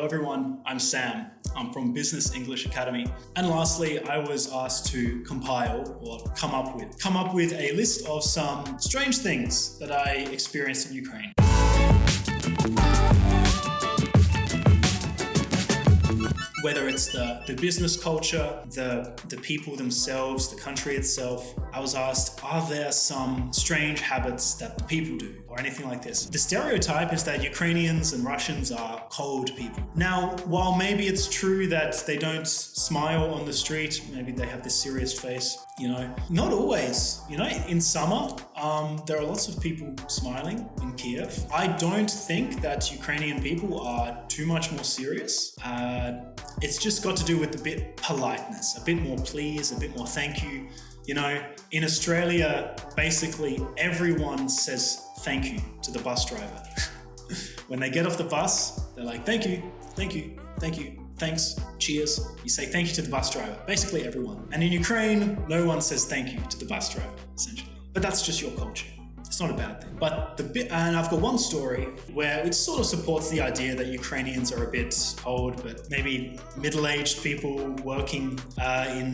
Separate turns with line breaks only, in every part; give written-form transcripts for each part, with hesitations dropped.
everyone, I'm Sam. I'm from Business English Academy. And lastly, I was asked to compile or come up with a list of some strange things that I experienced in Ukraine. Whether it's the business culture, the people themselves, the country itself, I was asked, are there some strange habits that the people do or anything like this? The stereotype is that Ukrainians and Russians are cold people. Now, while maybe it's true that they don't smile on the street, maybe they have this serious face, not always. In summer, there are lots of people smiling in Kiev. I don't think that Ukrainian people are too much more serious. It's just got to do with a bit politeness, a bit more please, a bit more thank you. In Australia, basically everyone says thank you to the bus driver. When they get off the bus, they're like, thank you, thank you, thank you, thanks, cheers. You say thank you to the bus driver, basically everyone. And in Ukraine, no one says thank you to the bus driver, essentially. But that's just your culture. It's not a bad thing. But and I've got one story where it sort of supports the idea that Ukrainians are a bit cold, but maybe middle-aged people working in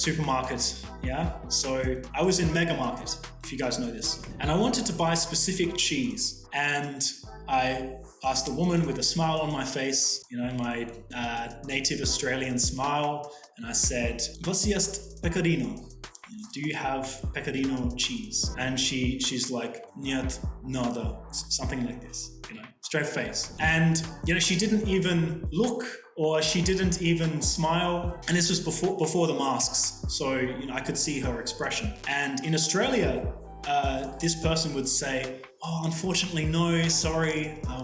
supermarkets. Yeah. So I was in Mega Market, if you guys know this, and I wanted to buy specific cheese, and I asked the woman with a smile on my face, my native Australian smile, and I said, "Вас есть pecorino? Do you have pecorino cheese?" And she's like, "Нет, nada," something like this, straight face. And she didn't even look, or she didn't even smile. And this was before the masks, so I could see her expression. And in Australia, this person would say, "Oh, unfortunately, no, sorry,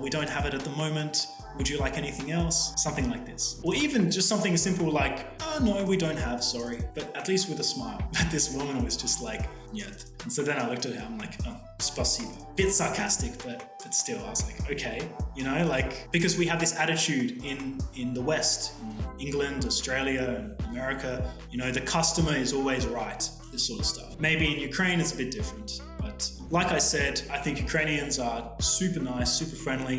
we don't have it at the moment. Would you like anything else?" Something like this. Or even just something simple like, "Oh, no, we don't have, sorry," but at least with a smile. But this woman was just like, "Нет." And so then I looked at her, I'm like, "Oh, spasibo." Bit sarcastic, but still, I was like, okay, because we have this attitude in the West, in England, Australia, and America, the customer is always right, this sort of stuff. Maybe in Ukraine, it's a bit different. But like I said, I think Ukrainians are super nice, super friendly,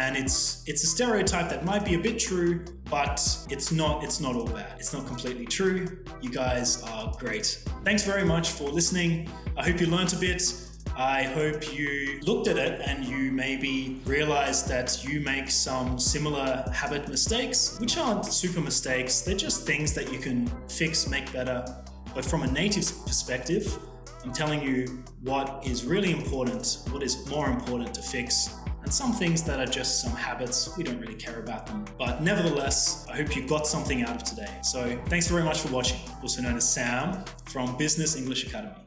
and it's a stereotype that might be a bit true, but it's not all bad. It's not completely true. You guys are great. Thanks very much for listening. I hope you learned a bit. I hope you looked at it and you maybe realized that you make some similar habit mistakes, which aren't super mistakes. They're just things that you can fix, make better. But from a native's perspective, I'm telling you what is really important, what is more important to fix, and some things that are just some habits, we don't really care about them. But nevertheless, I hope you got something out of today. So thanks very much for watching. Also known as Sam from Business English Academy.